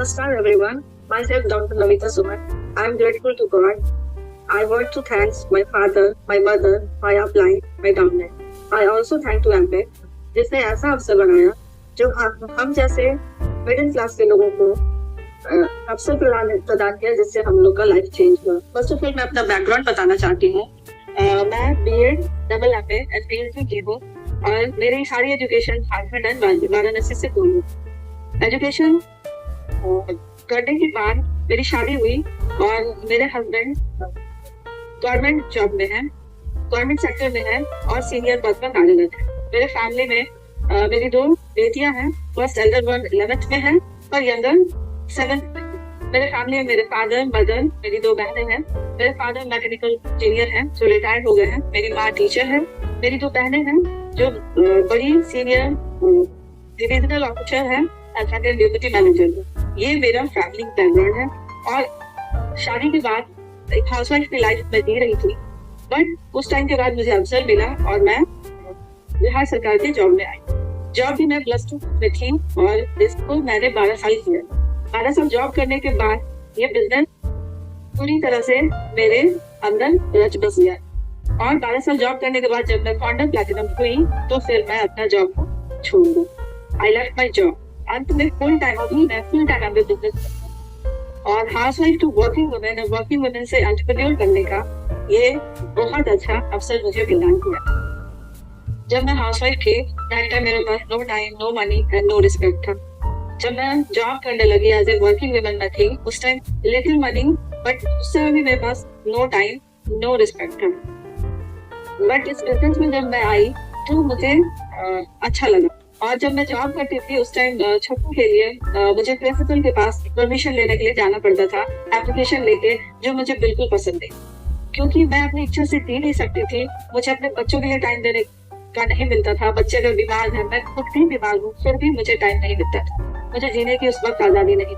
Namaskar everyone. Myself Dr. Navita Suman. I am grateful to God. I want to thank my father, my mother, my upline, my downline. I also thank to MPEC जिसने ऐसा अवसर बनाया जो हम जैसे middle class के लोगों को अवसर प्रदान किया जिससे हम लोग का लाइफ चेंज हुआ। फर्स्ट ऑफ ऑल मैं अपना बैकग्राउंड बताना चाहती हूँ। मैं BEd double MA and PhD की हूँ और मेरी सारी एजुकेशन झारखंड एंड वाराणसी से हुई है। एजुकेशन करने के बाद मेरी शादी हुई और मेरे हस्बैंड गवर्नमेंट जॉब में है, गवर्नमेंट सेक्टर में है और सीनियर पद पर कार्यरत है। मेरे फैमिली में मेरी 2 बेटियां हैं। फर्स्ट एल्डर वन 11th में है और यंगर 7th में। मेरे फैमिली में मेरे फादर, मदर, मेरी 2 बहनें हैं। मेरे फादर मैकेनिकल इंजीनियर हैं जो रिटायर्ड हो गए हैं। मेरी माँ टीचर है। मेरी 2 बहनें हैं जो बड़ी सीनियर डिविजनल ऑफिसर है एंड सेकंड डिप्टी मैनेजर। ये मेरा फैमिली बैकग्राउंड है और शादी के बाद एक हाउसवाइफ की लाइफ में जी रही थी, बट उस टाइम के बाद मुझे अवसर मिला और मैं बिहार सरकार की जॉब में आई। जॉब भी मैं +2 में थी और इसको मैंने 12 साल किया। 12 साल जॉब करने के बाद ये बिजनेस पूरी तरह से मेरे अंदर रच बस गया और 12 साल जॉब करने के बाद जब मैं फाउंडर प्लैटिनम हुई तो फिर मैं अपना जॉब को छोड़ दी। I left my job. अंत में फुल टाइम बिजनेस और हाउसवाइफ टू वर्किंग वुमेन और वर्किंग वुमेन से एंटरप्रेन्योर करने का ये बहुत अच्छा अवसर मुझे प्रदान किया। जब मैं हाउसवाइफ थी टाइम मेरे पास no time, no money and no respect था। जब मैं जॉब करने लगी एज ए वर्किंग वुमेन में थी उस टाइम लिटिल मनी, बट उस समय भी मेरे पास नो टाइम, नो रिस्पेक्ट था। बट इस बिजनेस में जब मैं आई तो मुझे अच्छा लगा और जब मैं जॉब करती थी उस टाइम छुट्टी के लिए मुझे प्रिंसिपल के पास परमिशन लेने के लिए जाना पड़ता था, एप्लीकेशन लेके, जो मुझे बिल्कुल पसंद नहीं, क्योंकि मैं अपनी इच्छा से जी नहीं सकती थी। मुझे अपने बच्चों के लिए टाइम देने का नहीं मिलता था। बच्चे अगर बीमार है, मैं खुद भी बीमार हूँ, फिर भी मुझे टाइम नहीं मिलता था। मुझे जीने की उस वक्त आजादी नहीं।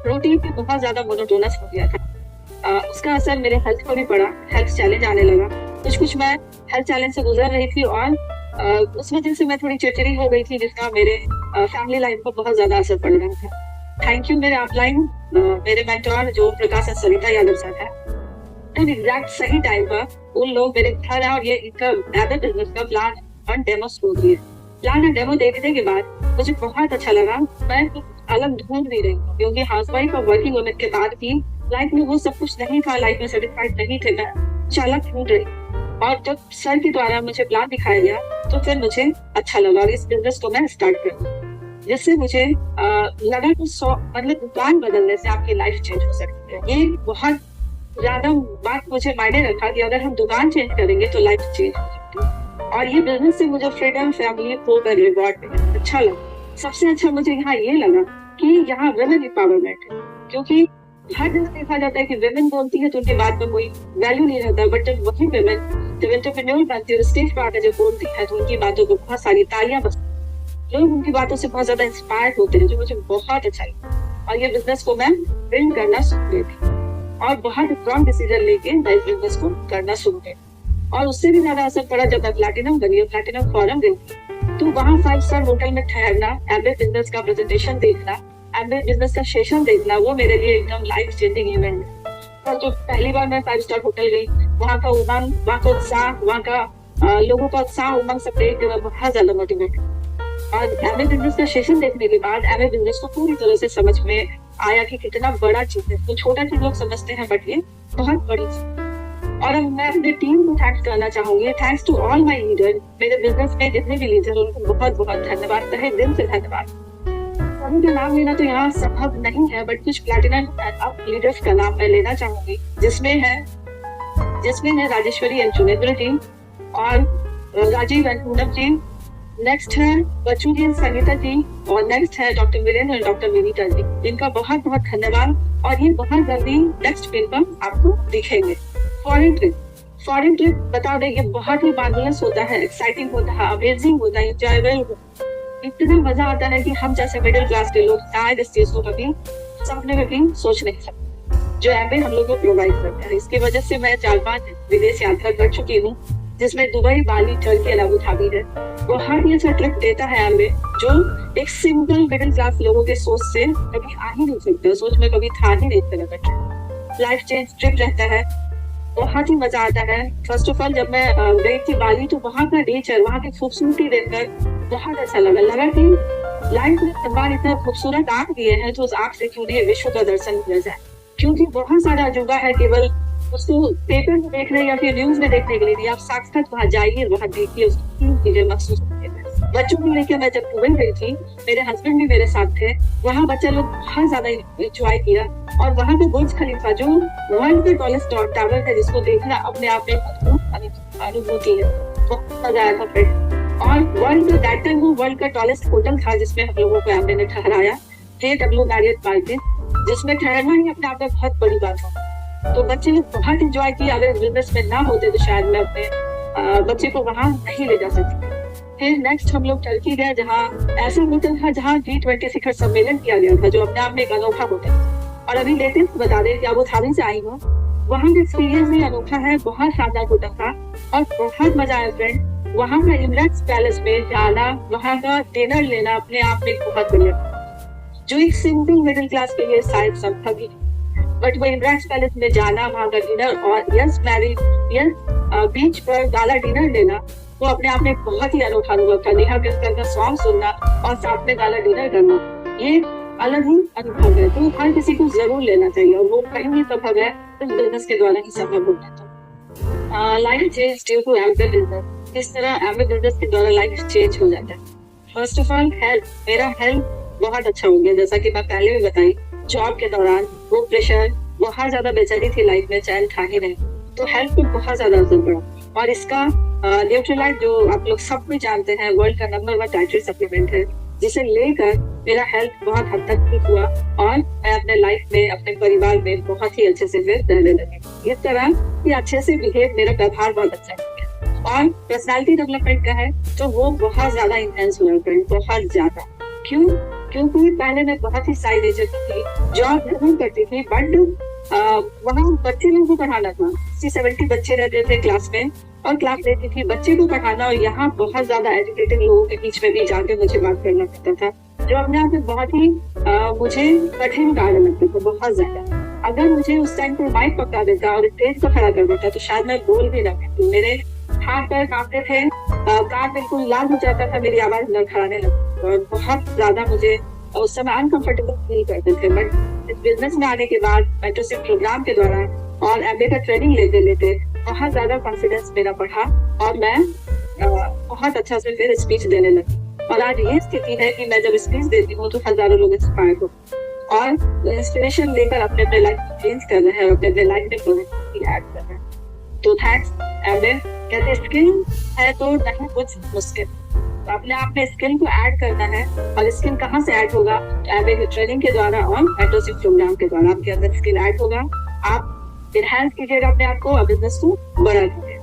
रूटीन भी बहुत ज्यादा मोनोटोनस हो गया था। उसका असर मेरे हेल्थ को भी पड़ा। हेल्थ चैलेंज आने लगा। कुछ मैं हेल्थ चैलेंज से गुजर रही थी और उस वजह से मैं थोड़ी चिड़चिड़ी हो गई थी जिसका मेरे फैमिली लाइफ पर बहुत ज्यादा असर पड़ रहा था। थैंक यू मेरे अपलाइन, मेरे मेंटोर जो प्रकाश सरिता यादव सर है। एग्जैक्ट सही टाइम पर उन लोग मेरे घर आए और ये इनका एडर बिजनेस का प्लान और डेमो शुरू किए। प्लान और डेमो देखने के बाद मुझे बहुत अच्छा लगा। मैं कुछ अलग ढूंढ नहीं रही हूँ क्योंकि हाउसवाइफ और वर्किंग वुमेन के बाद भी लाइफ में वो सब कुछ नहीं था, लाइफ में सेटिस्फाइड नहीं थे। मैं कुछ अलग ढूंढ रही और जब सर के द्वारा मुझे प्लान दिखाया गया तो फिर मुझे अच्छा लगा और इस बिजनेस को मैं स्टार्ट कर दी, जिससे मुझे लगा कि मतलब दुकान बदलने से आपकी लाइफ चेंज हो सकती है। ये बहुत ज्यादा बात मुझे मायने रखा कि अगर हम दुकान चेंज करेंगे तो लाइफ चेंज हो सकती है। और ये बिजनेस से मुझे freedom, family, hope and reward मिला। अच्छा लगा। सबसे अच्छा मुझे यहाँ ये लगा कि यहाँ वुमेन एम्पावरमेंट है, क्योंकि हर जगह देखा जाता है कि विमेन बोलती है तो उनकी बात में कोई वैल्यू नहीं रहता, बट जब वही विमेन जब एंटरप्रेन्योर बनती है, स्टेज पर आकर जब बोलती है तो उनकी बातों को बहुत सारी तालियां बजती। लोग उनकी बातों से बहुत ज्यादा इंस्पायर होते हैं, जो मुझे बहुत अच्छा लगा। और ये बिजनेस को मैं बिल्ड करना शुरू कर दी और बहुत स्ट्रॉन्ग डिसीजन लेके मैं इस बिजनेस को करना शुरू कर। और उससे भी ज्यादा असर पड़ा जब मैं प्लैटिनम बनी, प्लैटिनम फॉरम गई थी, तो वहाँ 5 स्टार होटल में ठहरना, एमबीए बिजनेस का प्रेजेंटेशन देखना, एमबीए बिजनेस का सेशन देखना, वो मेरे लिए एकदम लाइफ चेंजिंग इवेंट है। और जो पहली बार मैं 5 स्टार होटल गई, वहाँ का उमंग, वहाँ का उत्साह, वहाँ का लोगों का उत्साह, उमंग सब देख के मैं बहुत ज्यादा मोटिवेट। और एमए बिजनेस का सेशन देखने के बाद एमए बिजनेस को पूरी तरह से समझ में आया कि कितना बड़ा चीज है। तो छोटा चीज लोग समझते हैं, बट ये बहुत बड़ी चीज। और अब मैं अपने टीम को थैंक्स करना चाहूंगी। Thanks to all my leader. मेरे बिजनेस में जितने भी लीडर, उनको बहुत बहुत धन्यवाद, तहे दिल से धन्यवाद। सभी का नाम लेना तो यहाँ संभव नहीं है, बट कुछ प्लैटिनम अप लीडर्स का नाम मैं लेना चाहूंगी, जिसमें है राजेश्वरी एंड सुनेन्द्र जी और राजीव एंड पूनम जी। नेक्स्ट है बच्चू जी, संगीता जी और नेक्स्ट है डॉक्टर वीरेंद्र और डॉक्टर विनीता जी। इनका बहुत बहुत धन्यवाद और ये बहुत जल्दी नेक्स्ट फिल्म पर आपको दिखेंगे। फॉरेन ट्रिप बता दें, ये बहुत ही मार्वलस होता है, एक्साइटिंग होता है, अमेजिंग होता है, एंजॉयबल होता है। इतना मजा आता है कि हम जैसे मिडिल क्लास के लोग शायद इस चीज को कभी सपने में भी सोच नहीं सकते, जो एमबीए हम लोग को प्रोवाइड करते हैं। इसकी वजह से मैं 4-5 विदेश यात्रा कर चुकी हूँ जिसमें दुबई, बाली, टर्की, अबू धाबी है। बहुत ही अच्छा ट्रिप देता है एम्बे, जो एक सिंपल मिडिल क्लास लोगों के सोच से कभी आ ही नहीं सकते, सोच में कभी था ही नहीं इस तरह का ट्रिप। लाइफ चेंज ट्रिप रहता है, बहुत ही मजा आता है। फर्स्ट ऑफ ऑल जब मैं गई थी बाली, तो वहाँ का नेचर, वहाँ की खूबसूरती देखकर बहुत अच्छा लगा कि लाइफ में भगवान इतना खूबसूरत आंख दिए हैं, तो उस आंख से क्यों नहीं विश्व का दर्शन किया जाए। क्योंकि बहुत सारा अजूबा है, केवल उसको पेपर में देखने या फिर न्यूज में देखने के लिए नहीं, आप साक्षात वहाँ जाइए, वहाँ देखिए, उसकी चीजें महसूस करिए। बच्चों को लेकर मैं जब दुबई गई थी, मेरे हस्बैंड भी मेरे साथ थे, वहाँ बच्चे लोग बहुत ज्यादा एंजॉय किया। और वहाँ पे बुर्ज खलीफा, जो वर्ल्ड का टॉलेस्ट टावर है, जिसको देखना अपने आप में अनुभूति है, बहुत मजा आया था फ्रेंड। और वर्ल्ड का टॉलेस्ट होटल था, जिसमें हम लोगों को एम्बे ने ठहराया, JW मैरियट मार्केट, जिसमें ठहरना ही अपने आप में बहुत बड़ी बात है। तो बच्चे ने बहुत एंजॉय किया। अगर बिजनेस में ना होते तो शायद मैं अपने बच्चे को वहाँ नहीं ले जा सकती। फिर नेक्स्ट हम लोग टर्की गए, जहाँ ऐसा होटल था जहाँ G20 शिखर सम्मेलन किया गया था, जो अपने आप में एक अनोखा होटल। और अभी लेटेस्ट बता दें कि अबू धाबी से आई हूँ, वहाँ का एक्सपीरियंस भी अनोखा है, बहुत शानदार होटल था और बहुत मजा आया फ्रेंड। वहाँ का एमिरेट्स पैलेस में जाना, वहाँ का डिनर लेना अपने आप में बहुत बढ़िया, जो एक सिंपल मिडिल क्लास के लिए शायद संभव ही, बट वो एमिरेट्स पैलेस में जाना, वहाँ का डिनर और बीच पर गाला डिनर लेना, वो अपने आप में बहुत ही अनोखा अनुभव था। नेहा कक्कड़ का सॉन्ग सुनना और साथ में गाला डिनर करना, ये अलग ही अनुभव है, तो हर किसी को जरूर लेना चाहिए। और वो कहीं भी संभव है तो बिजनेस के द्वारा ही संभव होता है। Life change due to Amway business, किस तरह एम्बे बिजनेस के द्वारा लाइफ चेंज हो जाता है। फर्स्ट ऑफ ऑल हेल्थ, मेरा हेल्थ बहुत अच्छा हो गया, जैसा कि मैं पहले भी बताई। जॉब के दौरान वो प्रेशर, बहुत ज्यादा बेचैनी थी लाइफ में, चैन था ही नहीं, तो हेल्थ पे बहुत ज्यादा असर पड़ा। और इसका न्यूट्रीलाइट, जो आप लोग सब भी जानते हैं, वर्ल्ड का नंबर 1 डाइटरी सप्लीमेंट है, जिसे लेकर मेरा हेल्थ बहुत हद तक ठीक हुआ और मैं अपने लाइफ में, अपने परिवार में बहुत ही अच्छे से रहने लगी। इस तरह कि अच्छे से बिहेव, मेरा व्यवहार बहुत अच्छा है। और पर्सनालिटी डेवलपमेंट का है तो वो बहुत ज्यादा इंटेंस हुआ फ्रेंड, बहुत ज्यादा। क्यों? क्योंकि पहले मैं बहुत ही साइड नेचर थी, जॉब जरूर करती थी, बट वहाँ बच्चे लोगों को पढ़ाना था। 60-70 बच्चे रहते थे क्लास में और क्लास लेती थी बच्चे को पढ़ाना, और यहाँ बहुत ज्यादा एजुकेटेड लोगों के बीच में भी जाके मुझे बात करना पड़ता था, जो अपने आप में बहुत ही मुझे कठिन कार्य लगता था, बहुत ज्यादा। अगर मुझे उस टाइम पर माइक पकड़ा देता और स्टेज पर खड़ा कर देता तो शायद मैं बोल भी ना पाती। मेरे हाथ पैर कांपते थे, कान बिल्कुल लाल हो जाता था, मेरी आवाज लड़खड़ाने लगती और बहुत ज्यादा मुझे उस समय अनकंफर्टेबल फील करते थे। बट इस बिजनेस में आने के बाद, मेंटरशिप प्रोग्राम के द्वारा और एमबीए का ट्रेनिंग लेते लेते बहुत ज्यादा कॉन्फिडेंस मेरा बढ़ा और मैं बहुत अच्छा से फिर स्पीच देने लगी। और आज ये स्थिति है कि मैं जब स्पीच देती हूँ तो हजारों लोग इंस्पायर होते और इंस्पिरेशन लेकर अपने अपने लाइफ को चेंज कर रहे हैं, अपने अपने लाइफ में पॉजिटिविटी ऐड कर रहे हैं। तो थैंक्स एमबीए। कहते स्किल है तो नहीं कुछ मुश्किल, तो अपने आप में स्किल को ऐड करना है। और स्किल कहाँ से ऐड होगा? एमबीए की ट्रेनिंग के द्वारा और मेंटरशिप प्रोग्राम के द्वारा आपके अंदर स्किल ऐड होगा। आप एनहांस कीजिएगा अपने आप को और बिजनेस को बढ़ा दीजिए।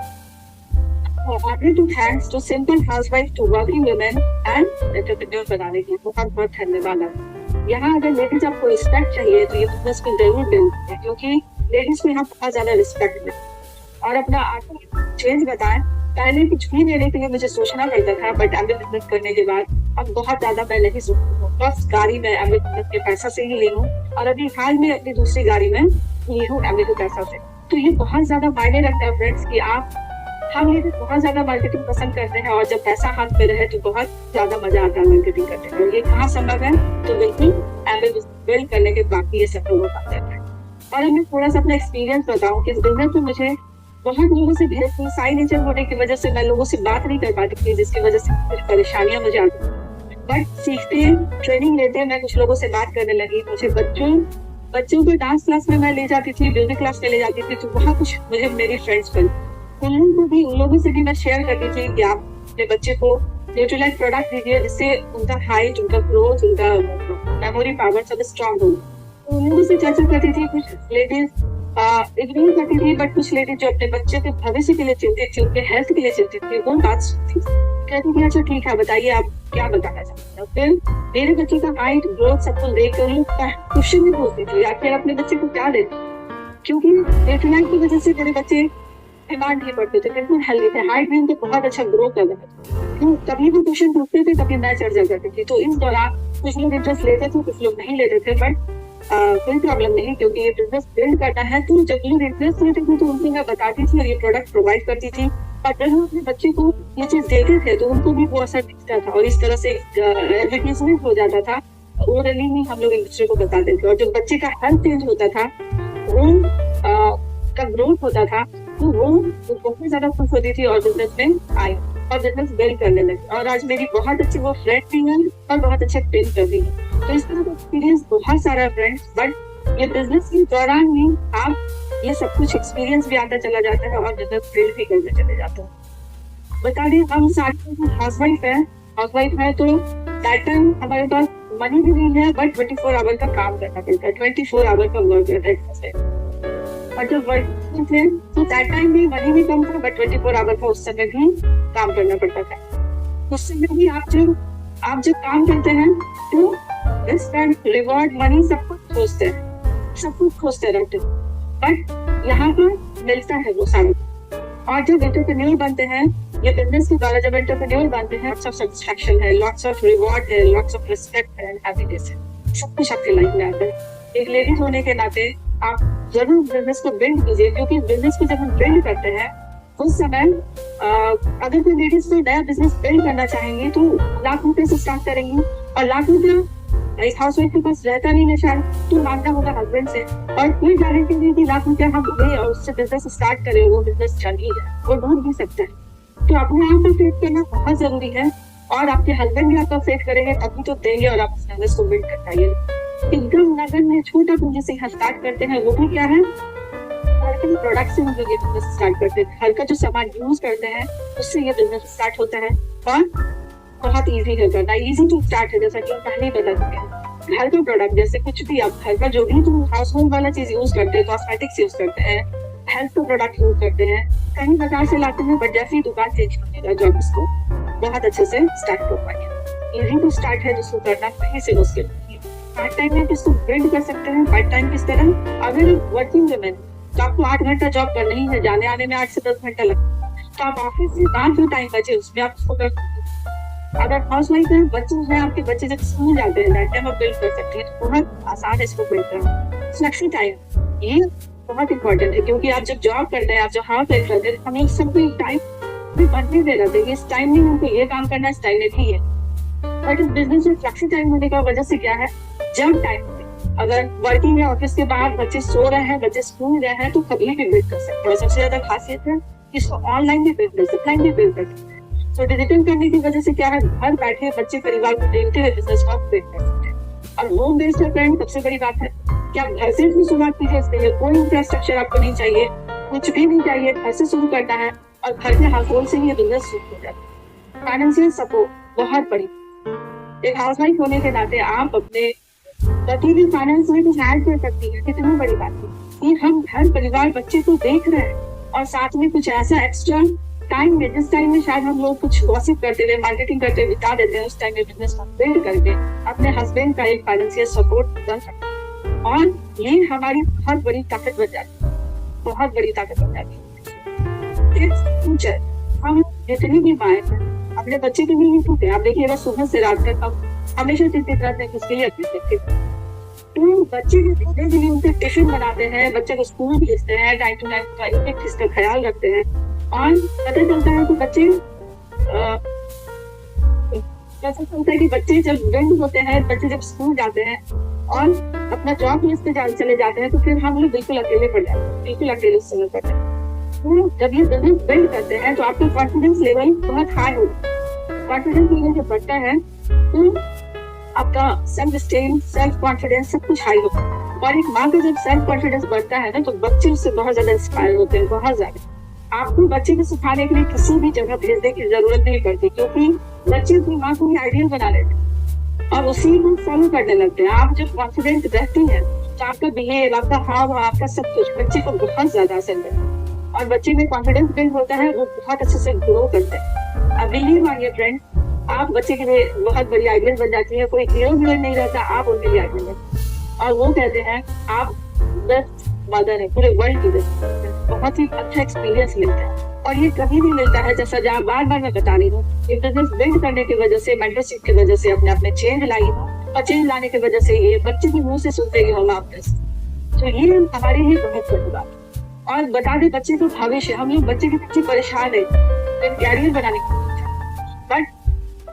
Thanks to simple housewife to working women and entrepreneur बनाने के लिए बहुत बहुत धन्यवाद आपको। यहाँ अगर लेडीज आपको रिस्पेक्ट चाहिए तो ये बिजनेस को जरूर दें, क्योंकि लेडीज को यहाँ बहुत ज्यादा रिस्पेक्ट मिलती है। और अपना आर्थिक चेंज बताएं। पहले कुछ भी लेने के लिए मुझे सोचना पड़ता था, बट एमबीए बिजनेस करने के बाद अब बहुत ज्यादा मैं नहीं सोचती हूँ। बस गाड़ी में एमबीए बिजनेस के पैसा से ही ली हूँ और अभी हाल में अपनी दूसरी गाड़ी में ली हूँ एमबीए के पैसा से। तो ये बहुत ज्यादा मायने रखता है फ्रेंड्स कि हम ये बहुत ज्यादा मार्केटिंग पसंद करते हैं और जब पैसा हाथ में रहे तो बहुत ज्यादा मजा आता है मार्केटिंग करने में। ये कहाँ संभव है? तो बिल्कुल एमबीए बिल्ड करने के बाकी ये सब हो पाता है। और अब मैं थोड़ा सा अपना एक्सपीरियंस बताऊँ कि इस बिजनेस में मुझे बहुत लोगों से भेद थी। साइड नेचर होने की वजह से मैं लोगों से बात नहीं कर पाती थी, जिसकी वजह से कुछ परेशानियां मुझे आती थी। बट सीखते ट्रेनिंग लेते मैं कुछ लोगों से बात करने लगी। मुझे बच्चों को डांस क्लास में मैं ले जाती थी, म्यूजिक क्लास में ले जाती थी, तो बहुत कुछ मुझे मेरी फ्रेंड्स बनी। उन लोगों से भी मैं शेयर करती थी कि आप अपने बच्चे को न्यूट्रीलाइट प्रोडक्ट दीजिए, जिससे उनका हाइट, उनका ग्रोथ, उनका मेमोरी पावर सब स्ट्रॉन्ग हो। उन लोगों से चर्चा करती थी। कुछ लेडीज इग्नोर करती थी, बट कुछ लेडीज जो अपने बच्चे के भविष्य के लिए चिंतित थी, उनके हेल्थ के लिए चिंतित थी, वो बात सुनती कहती थी अच्छा ठीक है, बताइए आप क्या बताना चाहते हैं। फिर मेरे बच्चे का हाइट, ग्रोथ सब कुछ देख कर क्वेश्चन भी पूछती थी आखिर अपने बच्चे को क्या देते, क्योंकि न्यूट्रीलाइट की वजह से मेरे बच्चे डिमांड नहीं पड़ते थे, बिल्कुल हेल्दी थे, हाइट भी उनके बहुत अच्छा ग्रो कर रहे थे। तो कभी भी क्वेश्चन पूछते थे, कभी मैं चढ़ जा करती थी। तो इस दौरान कुछ लोग इंटरेस्ट लेते थे, कुछ लोग नहीं लेते थे, बट कोई प्रॉब्लम नहीं, क्योंकि ये बिजनेस बिल्ड करना है। तो जब लोग इंटरेस्ट लेते थे तो उनको मैं बताती थी और ये प्रोडक्ट प्रोवाइड करती थी। और जब हम अपने बच्चे को ये चीज देते थे तो उनको भी वो असर दिखता था और इस तरह से एडवर्टीजमेंट हो जाता था। ओरली में हम लोग एक दूसरे को बताते थे और जब बच्चे का हेल्थ चेंज होता था, वो का ग्रोथ होता था, तो वो बहुत ज्यादा खुश होती थी और बिजनेस में आई और बिजनेस बिल्ड करने लगी। और आज मेरी बहुत अच्छी वो फ्रेंड भी है और बहुत अच्छे ट्रेन कर रही है। तो इस तरह का एक्सपीरियंस बहुत सारा फ्रेंड्स, बट ये बिजनेस के दौरान ही आप ये सब कुछ एक्सपीरियंस भी आता चला जाता है और बिजनेस बिल्ड भी करते चले जाते हैं। बता दें, हम सारे हाउसवाइफ है तो दैट टाइम हमारे पास मनी भी नहीं है, बट 24 आवर का काम करना पड़ता है, 24 आवर का वर्क रहता है। और जब वर्किंग थे तो दैट टाइम भी मनी भी कम था, बट 24 आवर का उस समय भी काम करना पड़ता था। उस समय भी आप जब काम करते हैं तो रिस्पेक्ट, रिवॉर्ड, मनी सब कुछ खोजते रहते हैं, बट यहाँ पर मिलता है वो सारा। और जब एंटरप्रेन्योर बनते हैं, ये बिजनेस के द्वारा जब एंटरप्रेन्योर बनते हैं, लॉट्स ऑफ सैटिस्फैक्शन है, लॉट्स ऑफ रिवॉर्ड है, लॉट्स ऑफ रिस्पेक्ट है, हैप्पीनेस है, सब कुछ आपकी लाइफ में आता है। एक लेडीज होने के नाते आप जरूर बिजनेस को बिल्ड कीजिए, क्योंकि बिजनेस को जब हम बिल्ड करते हैं उस समय अगर कोई लेडीज कोई नया बिजनेस बिल्ड करना चाहेंगे तो लाख रुपए से स्टार्ट करेंगी, और लाख रुपया एक हाउसवाइफ के पास रहता नहीं है शायद, तो मांगना होगा हस्बैंड से। और कोई गारंटी नहीं कि लाख रुपया हम दें और उससे बिजनेस स्टार्ट करें, वो बिजनेस चल ही जाए, वो ढूंढ भी सकते हैं। तो अपने आप को फेथ करना बहुत जरूरी है, और आपके हस्बैंड भी आपका फेथ करेंगे तभी तो देंगे और आप बिजनेस को बिल्ड कर पाएंगे। एकदम नगण्य छोटा पूंजी से स्टार्ट करते हैं, वो भी क्या है, घर के प्रोडक्ट से हम लोग ये बिजनेस स्टार्ट करते हैं। घर का जो सामान यूज करते हैं उससे ये बिजनेस स्टार्ट होता है, और बहुत इजी है करना, इजी टू स्टार्ट है। जैसा कि पहले ही बता चुके हैं, घर का प्रोडक्ट जैसे कुछ भी आप घर का जो भी तुम हाउस होल्ड वाला चीज यूज करते हैं, कॉस्मेटिक्स यूज करते हैं, हेल्थ का प्रोडक्ट यूज करते हैं, कहीं बाजार से लाते हैं, बट जैसे ही दुकान चेंज करेगा जॉब उसको बहुत अच्छे से स्टार्ट कर पाएंगे। इजी टू स्टार्ट है, जिसको करना कहीं से मुश्किल नहीं है। पार्ट टाइम में इसको बिल्ड कर सकते हैं। पार्ट टाइम किस तरह, अगर वर्किंग वुमेन तो आपको 8 घंटा जॉब करना ही है, जाने आने में 8 से 10 घंटा लगता है, तो आप ऑफिस से बाद जो टाइम बचे उसमें आप उसको कर सकते हैं। अगर हाउस वाइफ है, बच्चे हैं आपके, बच्चे जब स्कूल जाते हैं दैट टाइम आप बिल्ड कर सकते हैं, तो बहुत आसान है इसको बिल्ड करना। फ्लेक्सी टाइम ये बहुत इंपॉर्टेंट है, क्योंकि आप जब जॉब करते हैं, आप जब हाउस वाइफ करते हैं, हम लोग सबको एक टाइम भी बनने दे रहे थे, इस टाइम में हमको ये काम करना, इस टाइम में भी है। बट इस बिजनेस में फ्लेक्सी टाइम होने का वजह से क्या है, जब टाइम अगर वर्किंग है, ऑफिस के बाहर बच्चे सो रहे हैं, बच्चे स्कूल गए हैं, तो कभी भी बिल्ड कर सकते हैं। सबसे ज्यादा खासियत है इसको ऑनलाइन भी बिल्ड कर सकते हैं, ऑफलाइन भी बिल्ड कर सकते हैं। तो डिजिटल करने की वजह से क्या है, घर बैठे बच्चे परिवार को देखते हुए बिजनेस को बिल्ड कर सकते हैं। और होम बेस्ड है, सबसे बड़ी बात है कि आप घर से भी शुरुआत कीजिए, इसके लिए कोई इंफ्रास्ट्रक्चर आपको नहीं चाहिए, कुछ भी नहीं चाहिए, घर से शुरू करना है और घर के हाउस होल्ड से ही बिजनेस शुरू हो जाता है। फाइनेंशियल सपोर्ट बहुत बड़ी, एक हाउसवाइफ होने के नाते आप अपने पति भी फाइनेंस में कुछ ऐड कर सकती है। कितनी बड़ी बात है कि हम घर परिवार बच्चे को देख रहे हैं, और साथ में कुछ ऐसा एक्स्ट्रा टाइम में, जिस टाइम में शायद हम लोग कुछ गॉसिप करते हुए, मार्केटिंग करते हुए बिता देते हैं, उस टाइम में बिजनेस को बिल्ड करके अपने हस्बैंड का एक फाइनेंशियल सपोर्ट कर सकते हैं, और ये हमारी बहुत बड़ी ताकत बन जाती है, बहुत बड़ी ताकत बन जाती है। हम जितनी भी माएँ अपने बच्चे के लिए टूटे, आप देखिएगा सुबह से रात तक हम हमेशा चिंतित रहते हैं किसके लिए, अपने बच्चे। तो बच्चे के खाने के लिए उनके टिफिन बनाते हैं, बच्चे को स्कूल भेजते हैं, टाइम टू टाइम का एक चीज का ख्याल रखते हैं, और पता चलता है कि बच्चे जब बंद होते हैं, बच्चे जब स्कूल जाते हैं और अपना जॉब प्लेस पे चले जाते हैं, तो फिर हम लोग बिल्कुल अकेले पड़ जाते हैं, बिल्कुल अकेले समय पड़ते हैं। तो जब ये बिजनेस बिल्ड करते हैं तो आपका कॉन्फिडेंस लेवल बहुत हाई होगा। कॉन्फिडेंस लेवल जब बढ़ता है तो आपका सेल्फ स्टीम, सेल्फ कॉन्फिडेंस सब कुछ हाई होगा। और एक माँ का जब सेल्फ कॉन्फिडेंस बढ़ता है ना, तो बच्चे उससे बहुत ज्यादा इंस्पायर होते हैं, बहुत ज्यादा। आपको बच्चे को सिखाने के लिए किसी भी जगह भेजने की जरूरत नहीं पड़ती, क्योंकि बच्चे अपनी माँ को ही आइडियल बना लेते हैं और उसी को फॉलो करने लगते हैं। आप जब कॉन्फिडेंट रहती हैं तो आपका बिहेव, आपका हाव, आपका सब कुछ बच्चे को बहुत ज्यादा असर करता है, और बच्चे में कॉन्फिडेंस बिल्ड होता है, वो बहुत अच्छे से ग्रो करते हैं। अब बिलीव मानिए फ्रेंड, आप बच्चे के लिए बहुत बड़ी आइडियल बन जाती है। कोई हीरो हीरोइन नहीं रहता, आप उनके लिए आइडियल है, और वो कहते हैं आप बेस्ट मदर है पूरे वर्ल्ड की बेस्ट। बहुत ही अच्छा एक्सपीरियंस मिलता है। और ये कभी नहीं मिलता है, जैसा जहाँ बार बार मैं बता रही हूँ, ये बिजनेस बिल्ड करने की वजह से, मेंटरशिप की वजह से अपने आप में चेंज लाई हूँ, और चेंज लाने की वजह से ये बच्चे के मुंह से सुनते ही हम आप। तो ये हमारे लिए बहुत बड़ी बात है। और बता दें, बच्चे का भविष्य, हम लोग बच्चे के पीछे परेशान है कैरियर बनाने के पीछे, बट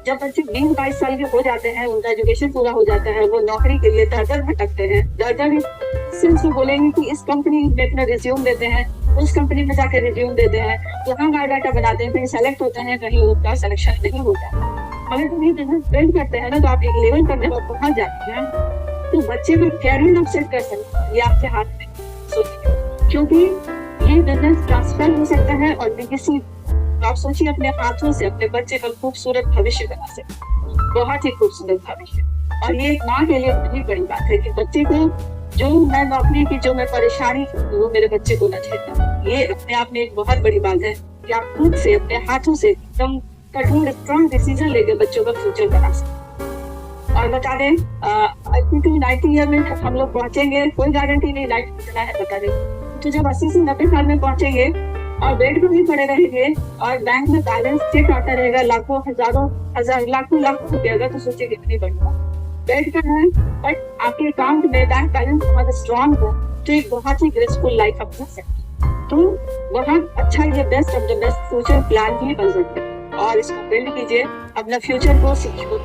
जब बच्चे 20-22 साल के हो जाते हैं, उनका एजुकेशन पूरा हो जाता है, वो नौकरी के लिए दर दर भटकते हैं, दर दर सिंस वो बोलेंगे कि इस कंपनी में अपना रिज्यूम देते हैं, उस कंपनी में जाकर रिज्यूम देते हैं, यहाँ बायोडाटा बनाते हैं, कहीं सेलेक्ट होते हैं, कहीं उनका सिलेक्शन नहीं होता। मगर जब ये बिजनेस बिल्ड करते हैं ना, तो आप एक लेवल पर जब पहुंच जाते हैं, तो बच्चे को कैरियर आप सेट कर सकते हैं, ये आपके हाथ में सोचिए, क्योंकि ये बिजनेस ट्रांसफर हो सकता है और किसी, आप सोचिए अपने हाथों से अपने बच्चे का खूबसूरत भविष्य बना सकते, बहुत ही खूबसूरत भविष्य। और ये एक माँ के लिए बड़ी बड़ी बात है कि बच्चे को जो मैं नौकरी की जो मैं परेशानी वो मेरे बच्चे को न झेलना, ये अपने आप में एक बहुत बड़ी बात है कि आप खुद से अपने हाथों से एकदम कठोर स्ट्रॉन्ग डिसीजन लेके बच्चों का फ्यूचर बना सकते। और बता दें, 90 ईयर में हम लोग पहुंचेंगे, कोई गारंटी नहीं लाइफ कितना है बता दें। तो जब 80 से 90 साल में पहुंचेंगे और बेड पर भी पड़े रहेंगे और बैंक में बैलेंस चेक आता रहेगा लाखों हजारों हजार लाखों रुपया का, तो सोचिए कितनी बड़ी बात। बेड पर है बट आपके अकाउंट में बैंक बैलेंस बहुत स्ट्रॉन्ग हो, तो एक बहुत ही ग्रेसफुल लाइफ आप जी सकते, तो बहुत अच्छा ये best of the best future plan भी बन सकते हैं। और इसको बिल्ड कीजिए, अपना फ्यूचर को सिक्योर,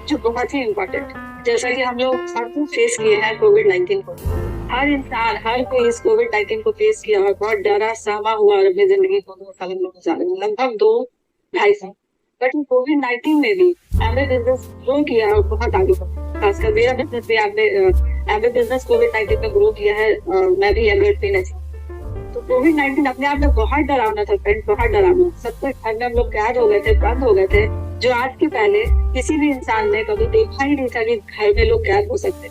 जो बहुत ही इम्पोर्टेंट। जैसा कि हम लोग सब फेस किए हैं कोविड-19 को, हर इंसान हर कोई इस कोविड-19 को फेस किया और बहुत डरा सहमा हुआ और अपनी जिंदगी को 2 साल लगभग 2-2.5 साल। बट कोविड-19 में भी एवरी बिजनेस ग्रो किया है और बहुत आगे बढ़ा। खासकर मेरा बिजनेस भी एवरी बिजनेस कोविड-19 में ग्रो किया है, मैं भी एवरेज पे नहीं। तो कोविड-19 अपने आप में बहुत डरावना था फ्रेंड, बहुत डरावना। सब कुछ घर में हम लोग कैद हो गए थे, बंद हो गए थे, जो आज के पहले किसी भी इंसान ने कभी देखा ही नहीं था कि घर में लोग कैद हो सकते।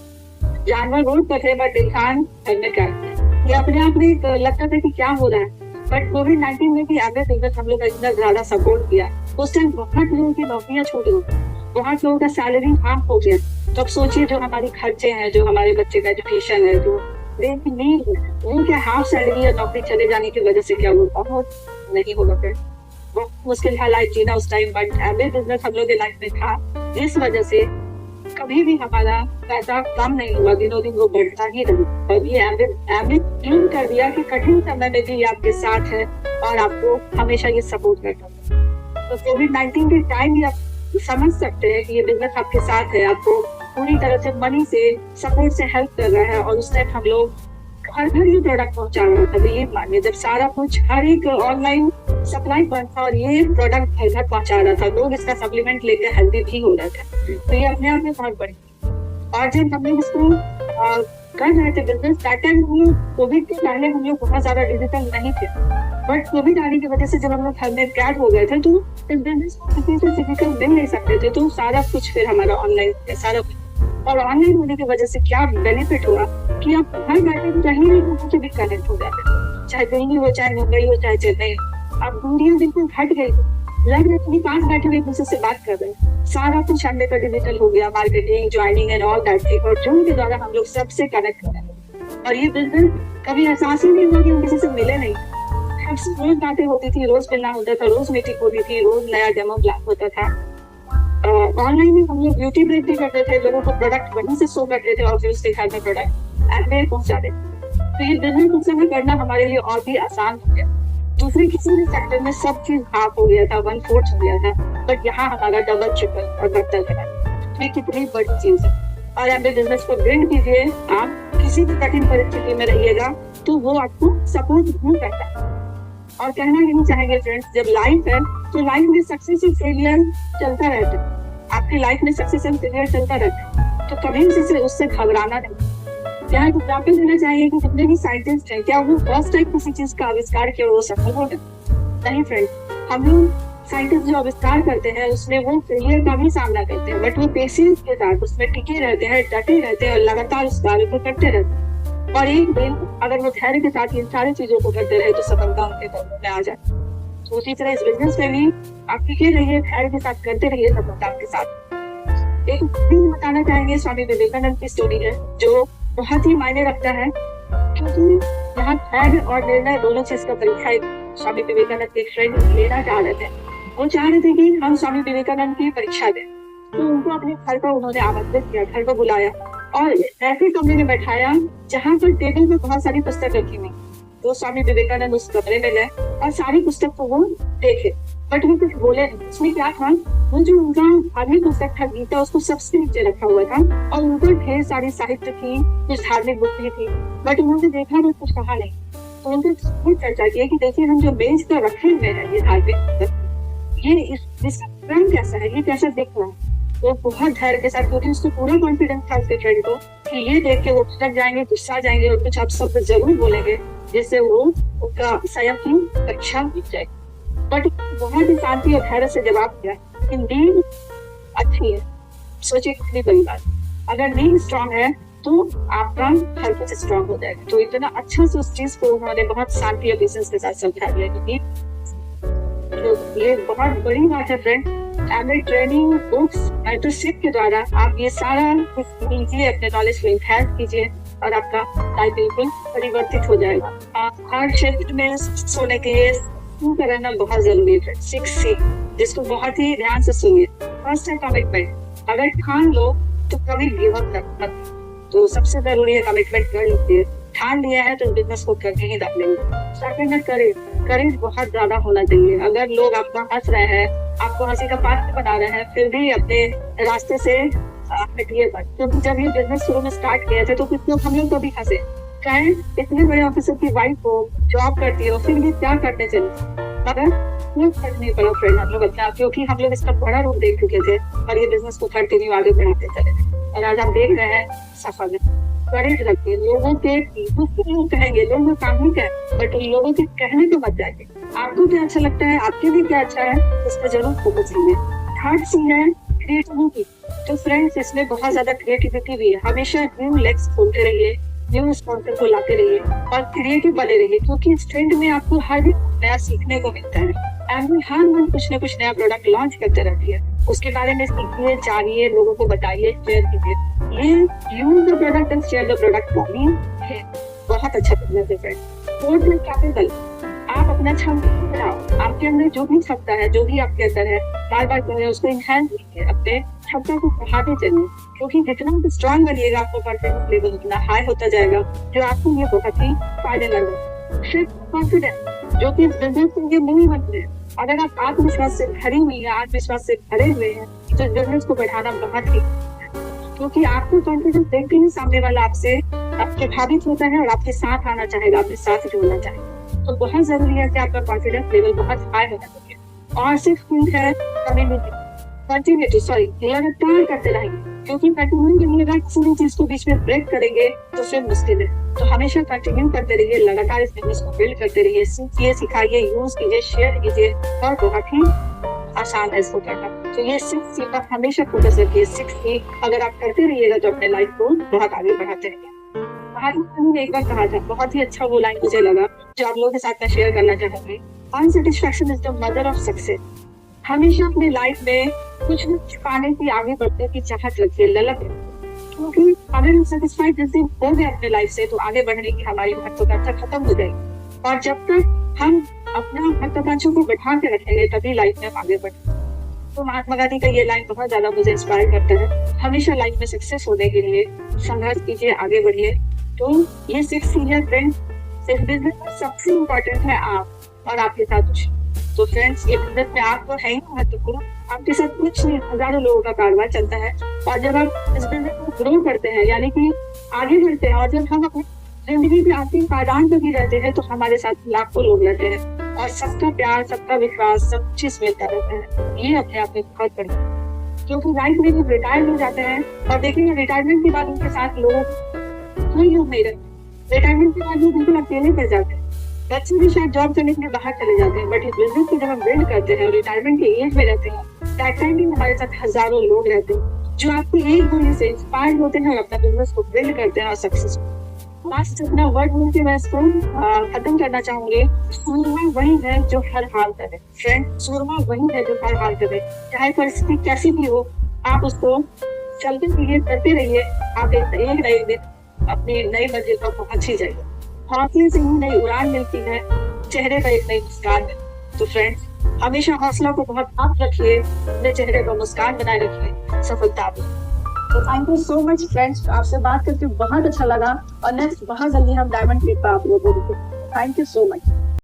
जानवर रोड पर थे बट इंसान घर में कैद। ये अपने आप में लगता था कि क्या हो रहा है, बट कोविड-19 में भी आगे बिजनेस हम लोग का इतना ज्यादा सपोर्ट किया। उस टाइम बहुत लोगों की नौकरियां छूट गई, बहुत लोगों का सैलरी हाफ हो गया। तो अब सोचिए जो हमारी खर्चे हैं, जो हमारे बच्चे का एजुकेशन है, जो उनके हाफ सैलरी या नौकरी चले जाने की वजह से क्या वो बहुत नहीं होगा फिर बहुत मुश्किल है लाइफ जीना उस टाइम। बट एवरेज बिजनेस हम लोग के लाइफ में था, जिस वजह से कभी भी हमारा पैसा कम नहीं हुआ, दिनों दिन वो बढ़ता ही रहा। और ये एवरेज प्रूव कर दिया कि कठिन समय में भी ये आपके साथ है और आपको हमेशा ये सपोर्ट करता है। तो कोविड-19 के टाइम भी आप समझ सकते हैं कि ये बिजनेस आपके साथ है, आपको पूरी तरह से मनी से सपोर्ट से हेल्प कर रहा है। और उस टाइम हम लोग घर घर ये प्रोडक्ट पहुंचा रहा था। ये मानिए जब सारा कुछ हर एक ऑनलाइन सप्लाई बंद था और ये प्रोडक्ट घर घर पहुंचा रहा था, लोग इसका सप्लीमेंट लेकर हेल्दी भी हो रहे थे। तो ये अपने आप में बहुत बड़ी। और जब हम लोग इसको कर रहे थे बिजनेस, दैट टाइम कोविड के पहले हम लोग बहुत ज्यादा डिजिटल नहीं थे, बट कोविड आने की वजह से जब हम लोग घर में कैद हो गए थे, तो इस बिजनेस को किसी से फिजिकल मिल नहीं सकते थे, तो सारा कुछ फिर हमारा ऑनलाइन सारा कुछ। और ऑनलाइन होने की वजह से क्या बेनिफिट हुआ कि आप घर बैठे कहीं भी किसी से भी कनेक्ट हो जाते, चाहे दिल्ली हो, चाहे मुंबई हो, चाहे चेन्नई। अब दुनिया बिल्कुल हट गई, लग रहा है पास बैठे हुए दूसरे से बात कर रहे हैं। सारा कुछ हम का डिजिटल हो गया, marketing, joining and all that thing, और जूम के द्वारा हम लोग सबसे कनेक्ट हो रहे हैं। और ये बिजनेस कभी एहसास ही नहीं हुआ कि हम किसी से मिले नहीं। रोज बातें होती थी, रोज मिलना होता था, रोज मीटिंग होती थी, रोज नया डेमो ब्लॉग होता था। ऑनलाइन में हम लोग ब्यूटी ब्रेक भी करते थे, लोगों को प्रोडक्ट वहीं से शो करते थे और फिर उसके घर में प्रोडक्ट ऐप में पहुंचाते थे। तो ये बिजनेस उस समय करना हमारे लिए और भी आसान हो गया। दूसरे किसी भी सेक्टर में सब चीज हाफ हो गया था, 1/4 हो गया था, बट यहाँ हमारा डबल ट्रिपल और बदल करा। तो ये कितनी बड़ी चीज है। और अपने बिजनेस को बिल्ड कीजिए, आप किसी भी कठिन परिस्थिति में रहिएगा तो वो आपको सपोर्ट भी करता है। और कहना नहीं चाहेंगे फ्रेंड्स, जब लाइफ है तो लाइफ में सक्सेस और फेलियर चलता रहता है। आपकी लाइफ में सक्सेस एंड फेलियर चलता रहता है, तो कभी उससे घबराना नहीं। यहाँ एग्जाम्पल देना चाहिए कि जितने भी साइंटिस्ट हैं, क्या वो फर्स्ट टाइम किसी चीज का आविष्कार किया वो सफल हो गए? नहीं फ्रेंड, हम लोग साइंटिस्ट जो आविष्कार करते हैं उसमें वो फेलियर का भी सामना करते हैं, बट वो पेशेंस के साथ उसमें टिके रहते हैं, डटे रहते हैं और लगातार उस कार्य को करते रहते हैं। और एक दिन अगर वो धैर्य के साथ इन सारी चीजों को करते रहे तो सफलता उनके कदमों में आ जाए। तो उसी तरह इस बिजनेस में भी आप टिके रहिए, धैर्य के साथ करते रहिए, सफलता आपके साथ। एक बताना चाहेंगे, स्वामी विवेकानंद की स्टोरी है जो बहुत ही मायने रखता है क्योंकि यहाँ धैर्य और निर्णय दोनों चीज का परीक्षा स्वामी विवेकानंद के फ्रेंड लेना चाह रहे थे। वो चाह रहे थे कि हम स्वामी विवेकानंद की परीक्षा दें, तो उनको अपने घर पर उन्होंने आमंत्रित किया, घर पर बुलाया और ऐसे कमरे में बैठाया जहाँ पर टेबल में बहुत सारी पुस्तक रखी हुई। तो स्वामी विवेकानंद उस कमरे में गए और सारी पुस्तक को वो देखे, बट वो कुछ बोले नहीं। उसमें क्या था, वो जो उनका आगे पुस्तक था गीता, उसको सबसे नीचे रखा हुआ था और ऊपर ढेर सारी साहित्य थी, कुछ धार्मिक बुक भी थी, बट उन्होंने देखा बट कुछ कहा नहीं। तो उनसे चर्चा की कि देखिए हम जो मेज पर रखे हुए हैं ये धार्मिक, ये इसका रंग कैसा है, ये कैसा दिख रहा है। वो बहुत धैर्य के साथ, क्योंकि उसको पूरा कॉन्फिडेंस था उसके फ्रेंड को कि ये देख के वो भटक जाएंगे, गुस्सा जाएंगे और कुछ आप सब जरूर बोलेंगे जिससे वो उनका स्वयं की रक्षा बीत जाए। बट बहुत ही शांति और धैर्य से जवाब दिया कि नींद अच्छी है, सोचिए कितनी बड़ी बात। अगर नींद स्ट्रांग है तो आपका हर कुछ स्ट्रांग हो जाएगा। तो इतना अच्छा से उस चीज को उन्होंने बहुत शांति और पेशेंस के साथ समझा दिया। क्योंकि तो ये बहुत बड़ी बात है friend, ML training books mentorship के द्वारा आप ये सारा कीजिए, अपने नॉलेज को एनहांस कीजिए और आपका लाइफ बिल्कुल परिवर्तित हो जाएगा। हर क्षेत्र में सोने के लिए करना बहुत जरूरी है। 6C जिसको बहुत ही ध्यान से सुनिए। फर्स्ट है कमिटमेंट। अगर ठान लो तो कभी गिव अप मत, तो सबसे जरूरी है कमिटमेंट कर लीजिए। ठान लिया है तो बिजनेस को करके ही दम लेंगे। सेकंड है करेज। करेज बहुत ज्यादा होना चाहिए। अगर लोग आपको हंस रहे हैं, आपको हंसी का पात्र बना रहे हैं, फिर भी अपने रास्ते से हटिए मत। क्योंकि जब ये बिजनेस शुरू में स्टार्ट किए थे तो कुछ लोग हम लोग को भी हंसे, चाहे इतने बड़े ऑफिसर की वाइफ हो, जॉब करती हो, फिर भी क्या करते चले। मगर कोई फर्क नहीं पड़ा फ्रेंड हम लोग अच्छा, क्योंकि हम लोग इसका बड़ा रूप देख चुके थे और ये बिजनेस को कंटिन्यू आगे बढ़ाते चले और आज आप देख रहे हैं सफल है। करेज रखिए। लोगों के लोग कहेंगे, लोग काम ही कहें, बट लोगों के कहने को मत जाएंगे। आपको क्या अच्छा लगता है, आपके भी क्या अच्छा है, इस पर जरूर फोकस कीजिए। थर्ड सी है क्रिएटिविटी। तो फ्रेंड्स इसमें बहुत ज्यादा क्रिएटिविटी भी है। हमेशा न्यू लेग्स खोलते रहिए, न्यू स्पॉन्सर को लाते रहिए और क्रिएटिव बने रहिए, क्योंकि इस ट्रेंड में आपको हर एक नया सीखने को मिलता है। एंड हर मंथ कुछ न कुछ नया प्रोडक्ट लॉन्च करते रहती है, उसके बारे में सीखिए, जानिए, लोगों को बताइए, शेयर कीजिए। ये use the product and share the product है बहुत अच्छा बिजनेस है फ्रेंड। फोर्थ है कैपिटल। आप अपना क्षमता बढ़ाओ। आपके अंदर जो भी क्षमता है, जो भी आपके अंदर है, बार बार करें, उसको इनहैंस कीजिए, अपने क्षमता को बढ़ाते चलिए। क्योंकि जितना स्ट्रॉन्ग बनिएगा आपको कॉन्फिडेंस लेवल उतना हाई होता जाएगा, जो आपको ये बहुत ही फायदेमंद है। फिर कॉन्फिडेंस, जो कि बिजनेस के लिए नहीं बनते हैं। अगर आप आत्मविश्वास से भरी हुई है, आत्मविश्वास से भरे हुए हैं, तो बिजनेस को बढ़ाना बहुत ही, क्योंकि आपको कॉन्फिडेंस देखते ही सामने वाला आपसे प्रभावित होता है और आपके साथ आना चाहेगा, आपके साथ जुड़ना चाहेगा। तो बहुत जरूरी है कि आपका कॉन्फिडेंस लेवल बहुत हाई होना चाहिए। और सिर्फ है कंटिन्यूटी, लगातार करते रहेंगे, क्योंकि कंटिन्यू करिएगा, किसी भी चीज को बीच में ब्रेक करेंगे तो फिर मुश्किल है। तो हमेशा कंटिन्यू करते रहिए, लगातार इस बिजनेस को बिल्ड करते रहिए, सीखिए, सिखाइए, यूज कीजिए, शेयर कीजिए और बहुत ही आसान है इसको करना। तो ये 6C पर हमेशा फोकस रखिए। 6C अगर आप करते रहिएगा तो अपने लाइफ को बहुत आगे बढ़ाते रहिए। महात्मा गांधी ने एक बार कहा था, बहुत ही अच्छा वो लाइन मुझे लगा, जो आप लोगों के साथ मैं शेयर करना चाहूंगी। Unsatisfaction is the mother of success. हमेशा अपनी लाइफ में कुछ न कुछ पाने की, आगे बढ़ने की चाहत रखिए, ललक रखिए, क्योंकि अगर हम सेटिस्फाइड जिस दिन हो गए अपने लाइफ से, तो आगे बढ़ने की हमारी महत्वाकांक्षा खत्म हो जाएगी। और जब तक हम अपना महत्वाकांक्षा को बढ़ा के रखेंगे तभी लाइफ में हम आगे बढ़ेंगे। तो महात्मा गांधी का ये लाइन बहुत ज्यादा मुझे इंस्पायर करता है। हमेशा लाइफ में सक्सेस होने के लिए संघर्ष कीजिए, आगे बढ़िए। तो ये 6C है फ्रेंड्स। सिर्फ बिजनेस में सबसे इम्पोर्टेंट है आप और आपके साथ कुछ। तो फ्रेंड्स ये बिजनेस में आपको है ही महत्वपूर्ण, आपके साथ कुछ नहीं, हजारों लोगों का कारोबार चलता है। और जब आप इस बिजनेस को ग्रो करते हैं, यानी कि आगे बढ़ते हैं, और जब हम अपनी जिंदगी के आखिरी पायदान पर भी रहते हैं, तो हमारे साथ लाखों लोग रहते हैं और सबका प्यार, सबका विश्वास, सब चीज मिलता रहता है। ये अपने आप में बहुत बड़ी, क्योंकि लाइफ में जब रिटायर हो जाते हैं और देखेंगे रिटायरमेंट के बाद उनके साथ लोग कोई लोग नहीं रहते। रिटायरमेंट के बाद वो बिल्कुल अकेले पड़ जाते हैं। बच्चे भी शायद जॉब करने के लिए बाहर चले जाते हैं, बट इस बिजनेस को जब हम बिल्ड करते हैं, रिटायरमेंट के एज में रहते हैं, दैट टाइम भी हमारे साथ हजारों लोग रहते हैं जो आपको एक बोलने से इंस्पायर होते हैं और अपना बिजनेस को बिल्ड करते हैं और सक्सेस। लास्ट अपना वर्ड बोल के मैं इसको खत्म करना चाहूंगी। सूरमा वही है जो हर हाल करे। फ्रेंड, सूरमा वही है जो हर हाल करे, चाहे परिस्थिति कैसी भी हो, आप उसको चलते रहिए, करते रहिए, आप एक नए दिन अपनी नई मंजिल पर पहुंच ही जाइए। हौसले से ही नई उड़ान मिलती है, चेहरे पर एक नई मुस्कान। तो फ्रेंड्स, हमेशा हौसला को बहुत आप रखिए, अपने चेहरे पर मुस्कान बनाए रखिए, सफलता आप। तो thank you so much friends, आपसे बात करके बहुत अच्छा लगा और नेक्स्ट बहुत जल्दी हम डायमंड ट्रिप पर आप लोगों को। Thank you so much.